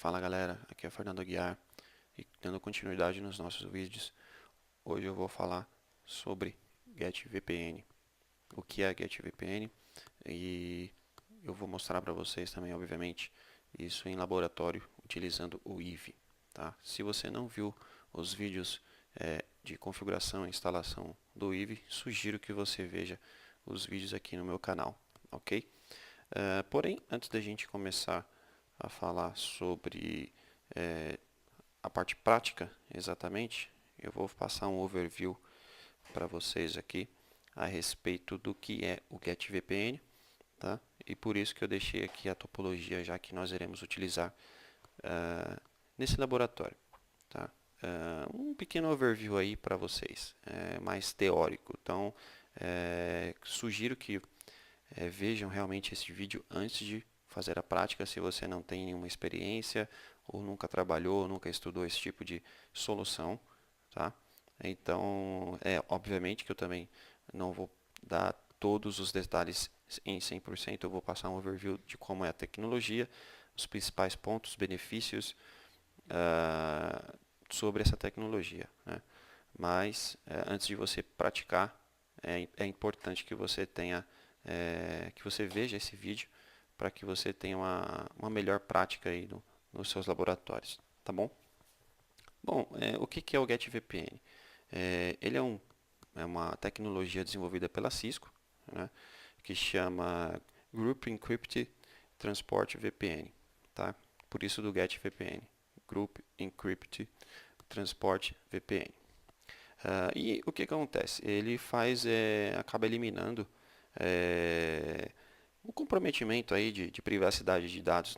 Fala galera, aqui é Fernando Aguiar e dando continuidade nos nossos vídeos, hoje eu vou falar sobre GetVPN. O que é GetVPN e eu vou mostrar para vocês também, obviamente, isso em laboratório utilizando o IVE. Tá? Se você não viu os vídeos de configuração e instalação do IVE, sugiro que você veja os vídeos aqui no meu canal, ok? Porém, antes da gente começar a falar sobre a parte prática, exatamente, eu vou passar um overview para vocês aqui a respeito do que é o GetVPN, tá? E por isso que eu deixei aqui a topologia já que nós iremos utilizar nesse laboratório, tá? Um pequeno overview aí para vocês, mais teórico. Então, sugiro que vejam realmente esse vídeo antes de fazer a prática, se você não tem nenhuma experiência ou nunca trabalhou, nunca estudou esse tipo de solução, tá? Então, obviamente que eu também não vou dar todos os detalhes em 100%, eu vou passar um overview de como é a tecnologia, os principais pontos, benefícios sobre essa tecnologia, né? Mas, antes de você praticar, é importante que você tenha, que você veja esse vídeo para que você tenha uma melhor prática aí nos seus laboratórios, tá bom? Bom, o que é o GetVPN? Ele é uma tecnologia desenvolvida pela Cisco, né, que chama Group Encrypted Transport VPN, tá? Por isso do GetVPN, Group Encrypted Transport VPN. E o que acontece? Ele acaba eliminando o comprometimento aí de privacidade de dados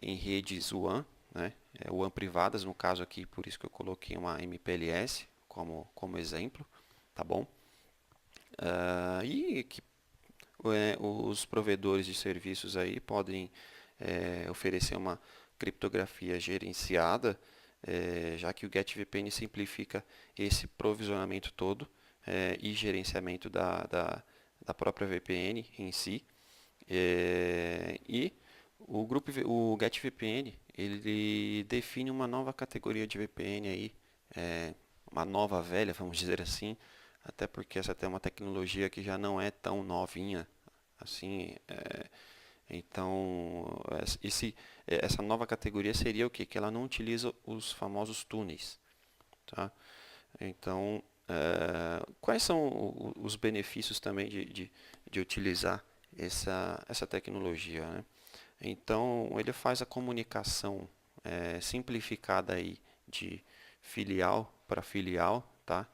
em redes WAN, né? WAN privadas, no caso aqui, por isso que eu coloquei uma MPLS como exemplo, tá bom? E que os provedores de serviços aí podem oferecer uma criptografia gerenciada, já que o GetVPN simplifica esse provisionamento todo e gerenciamento da própria VPN em si. E o GetVPN ele define uma nova categoria de VPN aí, uma nova velha, vamos dizer assim, até porque essa é uma tecnologia que já não é tão novinha assim. Então, essa nova categoria seria o quê? Que ela não utiliza os famosos túneis, tá? Então, quais são os benefícios também de utilizar essa tecnologia, né? Então, ele faz a comunicação simplificada aí de filial para filial, tá?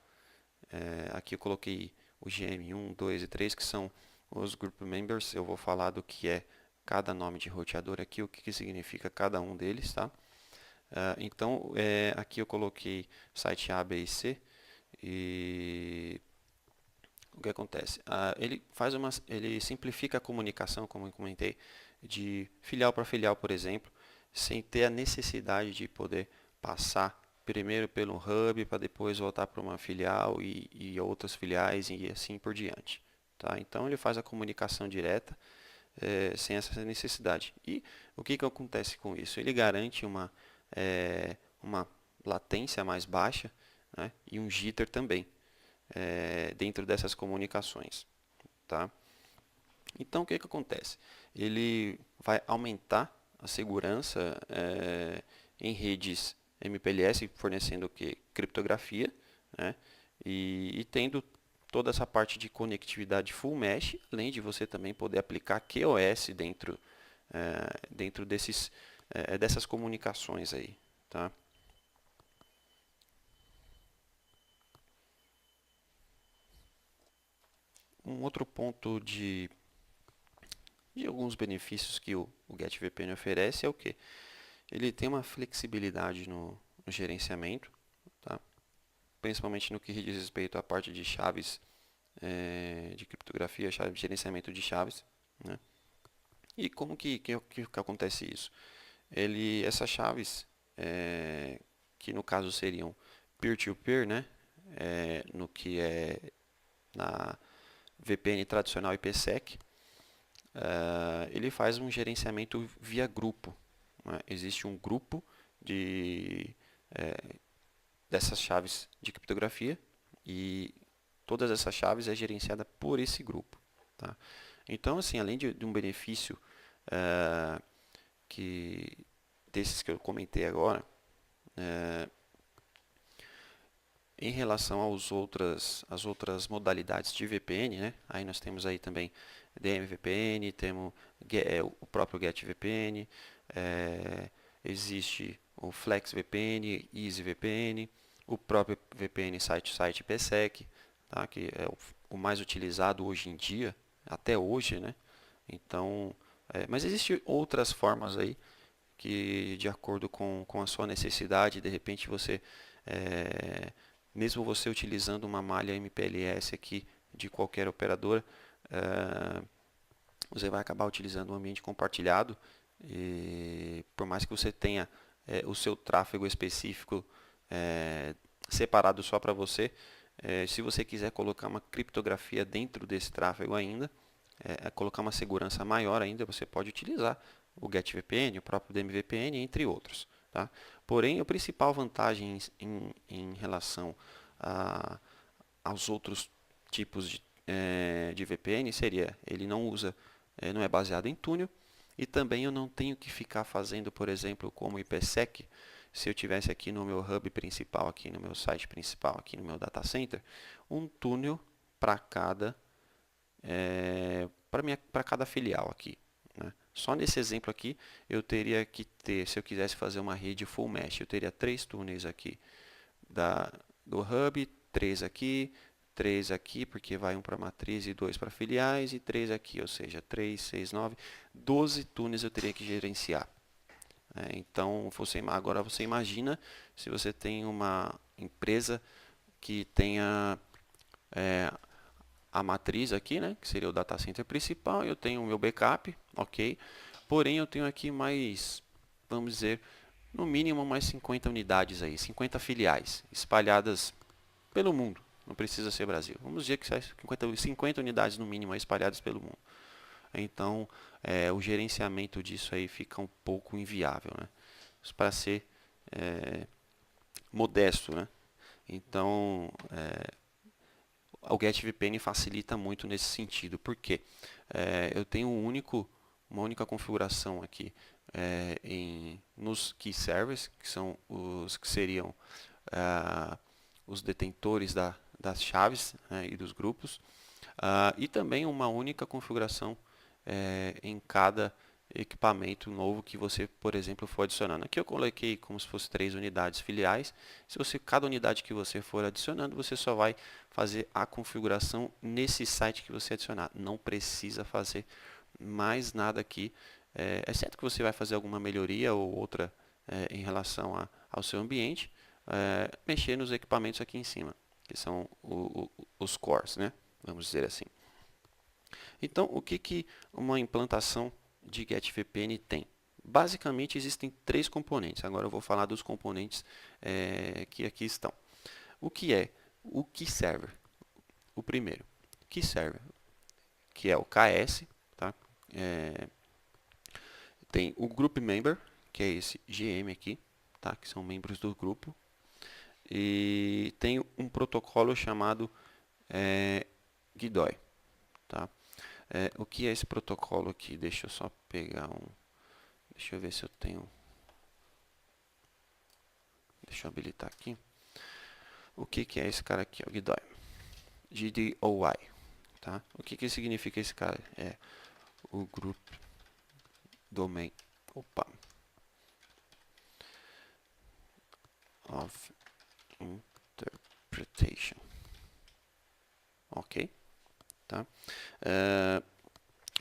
Aqui eu coloquei o GM1, 2 e 3, que são os group members. Eu vou falar do que é cada nome de roteador aqui, o que significa cada um deles, tá? Então, aqui eu coloquei site A, B e C. E o que acontece? Ele simplifica a comunicação, como eu comentei, de filial para filial, por exemplo, sem ter a necessidade de poder passar primeiro pelo hub para depois voltar para uma filial e outras filiais e assim por diante. Tá? Então ele faz a comunicação direta sem essa necessidade. E o que acontece com isso? Ele garante uma latência mais baixa, né, e um jitter também dentro dessas comunicações. Tá? Então o que acontece? Ele vai aumentar a segurança em redes MPLS, fornecendo o que? Criptografia, né? E tendo toda essa parte de conectividade full mesh, além de você também poder aplicar QoS dentro dessas comunicações aí, tá? Um outro ponto de alguns benefícios que o GetVPN oferece é o que? Ele tem uma flexibilidade no gerenciamento, tá? Principalmente no que diz respeito à parte de chaves de criptografia, de gerenciamento de chaves, né? E como que acontece isso? Essas chaves, que no caso seriam peer-to-peer, né? No que é na VPN tradicional IPsec, ele faz um gerenciamento via grupo, né? Existe um grupo dessas chaves de criptografia e todas essas chaves é gerenciada por esse grupo, tá? Então, assim, além de um benefício que desses que eu comentei agora, em relação às outras modalidades de VPN, né? Aí nós temos aí também DMVPN, temos o próprio GetVPN, existe o FlexVPN, EasyVPN, o próprio VPN site-site IPsec, tá? Que é o mais utilizado hoje em dia, até hoje, né? Então, mas existem outras formas aí que, de acordo com a sua necessidade, de repente você, mesmo você utilizando uma malha MPLS aqui de qualquer operadora, você vai acabar utilizando um ambiente compartilhado, e por mais que você tenha o seu tráfego específico separado só para você, se você quiser colocar uma criptografia dentro desse tráfego ainda, colocar uma segurança maior ainda, você pode utilizar o GetVPN, o próprio DMVPN, entre outros, tá? Porém, a principal vantagem em relação aos outros tipos de VPN seria, ele não usa, não é baseado em túnel, e também eu não tenho que ficar fazendo, por exemplo, como IPsec, se eu tivesse aqui no meu hub principal, aqui no meu site principal, aqui no meu data center, um túnel para cada para cada filial aqui, né? Só nesse exemplo aqui eu teria que ter, se eu quisesse fazer uma rede full mesh, eu teria 3 túneis aqui do hub, 3 aqui, porque vai um para matriz e 2 para filiais, e 3 aqui, ou seja, 3, 6, 9, 12 túneis eu teria que gerenciar. Então, agora você imagina se você tem uma empresa que tenha a matriz aqui, né, que seria o data center principal, eu tenho o meu backup, ok? Porém, eu tenho aqui mais, vamos dizer, no mínimo mais 50 unidades aí, 50 filiais espalhadas pelo mundo, não precisa ser Brasil. Vamos dizer que 50 unidades no mínimo espalhadas pelo mundo. Então, o gerenciamento disso aí fica um pouco inviável, né? Para ser modesto, né? Então, o GetVPN facilita muito nesse sentido, porque eu tenho uma única configuração aqui nos key servers, que são os que seriam os detentores das chaves, né, e dos grupos, e também uma única configuração em cada equipamento novo que você, por exemplo, for adicionando. Aqui eu coloquei como se fosse 3 unidades filiais. Cada unidade que você for adicionando, você só vai fazer a configuração nesse site que você adicionar. Não precisa fazer mais nada aqui, exceto que você vai fazer alguma melhoria ou outra em relação ao seu ambiente, mexer nos equipamentos aqui em cima, que são os cores, né? Vamos dizer assim. Então, o que uma implantação de GetVPN tem? Basicamente, existem 3 componentes. Agora eu vou falar dos componentes que aqui estão. O que é o Key Server? O primeiro, Key Server, que é o KS, tá? Tem o Group Member, que é esse GM aqui, tá? Que são membros do grupo. E tem um protocolo chamado GDOI, tá? O que é esse protocolo aqui? Deixa eu só pegar deixa eu ver se eu tenho. Deixa eu habilitar aqui. O que é esse cara aqui? O GDOI. GDOI. Tá? O que significa esse cara? É o Group Domain. Of Interpretation. Ok? Tá?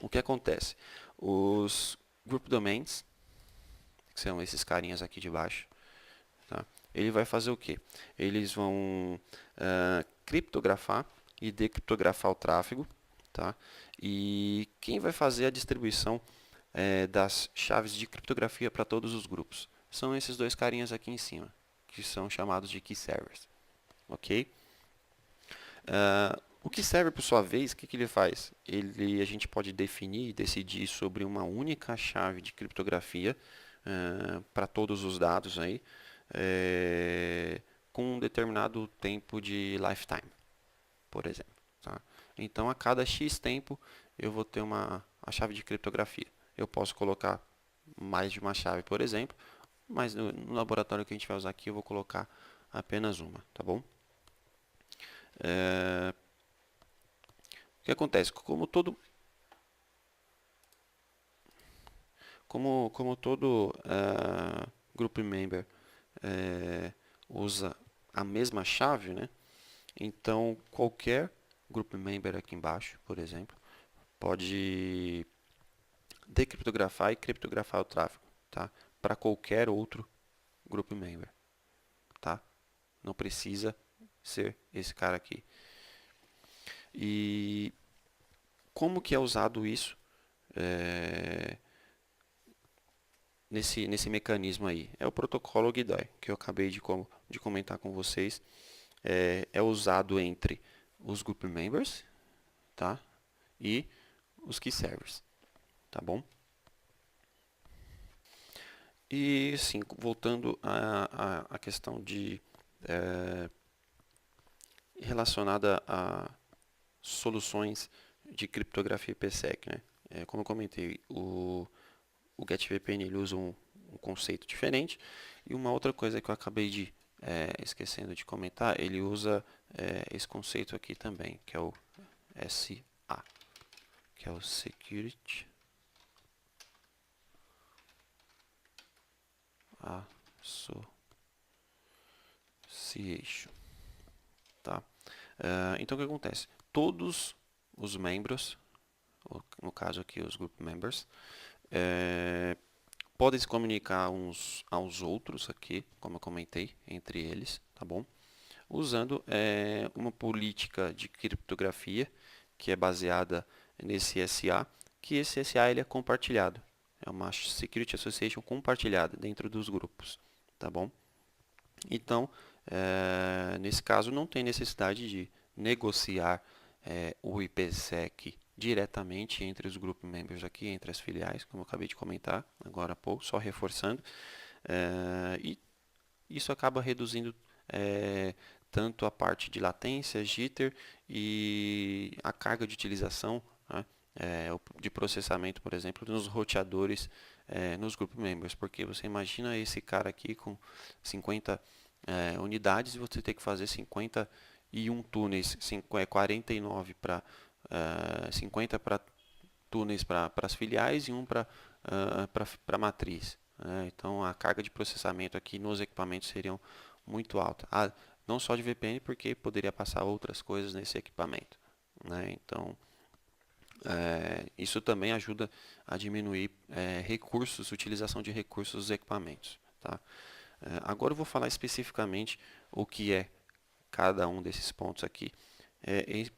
O que acontece? Os Group Domains, que são esses carinhas aqui de baixo, tá? Ele vai fazer o quê? Eles vão criptografar e decriptografar o tráfego, tá? E quem vai fazer a distribuição das chaves de criptografia para todos os grupos? São esses 2 carinhas aqui em cima, que são chamados de Key Servers, ok? O Key Server, por sua vez, o que ele faz? A gente pode definir e decidir sobre uma única chave de criptografia para todos os dados aí, com um determinado tempo de lifetime, por exemplo. Tá? Então, a cada X tempo, eu vou ter a chave de criptografia. Eu posso colocar mais de uma chave, por exemplo, mas no laboratório que a gente vai usar aqui, eu vou colocar apenas uma, tá bom? O que acontece? Como todo group member usa a mesma chave, né? Então, qualquer group member aqui embaixo, por exemplo, pode decriptografar e criptografar o tráfego, tá? Para qualquer outro group member, tá? Não precisa ser esse cara aqui. E como que é usado isso nesse mecanismo aí? É o protocolo GDOI, que eu acabei de comentar com vocês. É usado entre os group members, tá? E os key servers, tá bom? E sim, voltando à questão relacionada a soluções de criptografia IPsec, né? Como eu comentei, o GetVPN ele usa um conceito diferente, e uma outra coisa que eu acabei esquecendo de comentar, ele usa esse conceito aqui também, que é o SA, que é o Security Association. Tá? Então, o que acontece? Todos os membros, no caso aqui os group members, podem se comunicar uns aos outros aqui, como eu comentei, entre eles, tá bom? Usando uma política de criptografia que é baseada nesse SA, que esse SA ele é compartilhado. É uma Security Association compartilhada dentro dos grupos, tá bom? Então, nesse caso, não tem necessidade de negociar o IPsec diretamente entre os group members aqui, entre as filiais, como eu acabei de comentar agora há pouco, só reforçando. E isso acaba reduzindo tanto a parte de latência, jitter e a carga de utilização, né, de processamento, por exemplo, nos roteadores nos group members, porque você imagina esse cara aqui com 50 unidades e você tem que fazer 51 túneis, 49 para 50 para túneis para as filiais e um para a matriz. Então a carga de processamento aqui nos equipamentos seriam muito alta. Não só de VPN, porque poderia passar outras coisas nesse equipamento. Então isso também ajuda a diminuir recursos, utilização de recursos dos equipamentos. Tá? Agora eu vou falar especificamente o que é cada um desses pontos aqui.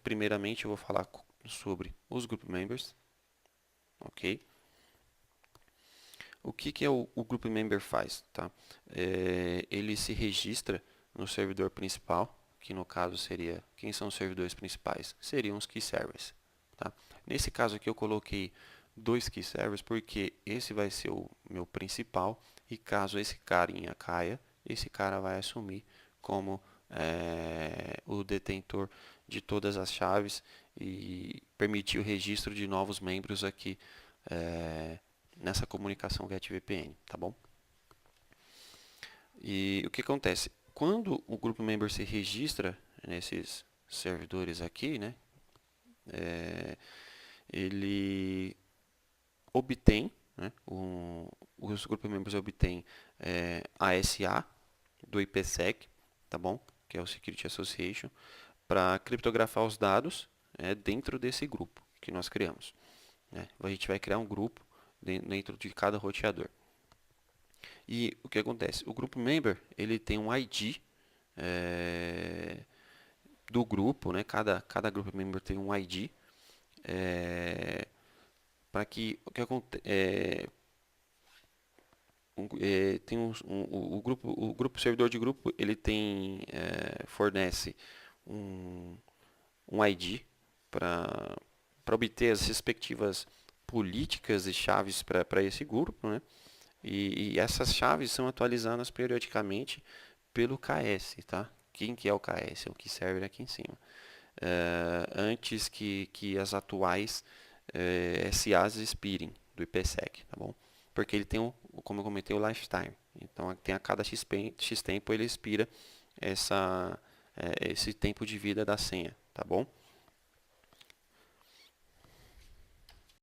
Primeiramente eu vou falar sobre os group members. Ok? O que o group member faz? Tá? Ele se registra no servidor principal, que no caso seria, quem são os servidores principais? Seriam os key servers. Tá? Nesse caso aqui eu coloquei 2 key servers porque esse vai ser o meu principal e caso esse carinha caia, esse cara vai assumir como o detentor de todas as chaves e permitir o registro de novos membros aqui nessa comunicação GetVPN, tá bom? E o que acontece? Quando o grupo member se registra nesses servidores aqui, né, ele obtém, né, os group members obtêm a SA do IPsec, tá bom? Que é o Security Association, para criptografar os dados dentro desse grupo que nós criamos. A gente vai criar um grupo dentro de cada roteador. E o que acontece? O grupo member ele tem um ID do grupo, né? Cada grupo member tem um ID para que o que acontece tem o grupo servidor de grupo ele tem fornece um ID para obter as respectivas políticas e chaves para esse grupo, né? E essas chaves são atualizadas periodicamente pelo KS, tá? Quem que é o KS? É o que serve aqui em cima. Antes que as atuais SAs expirem do IPsec, tá bom? Porque ele tem, como eu comentei, o lifetime. Então, tem a cada X tempo ele expira esse tempo de vida da senha, tá bom?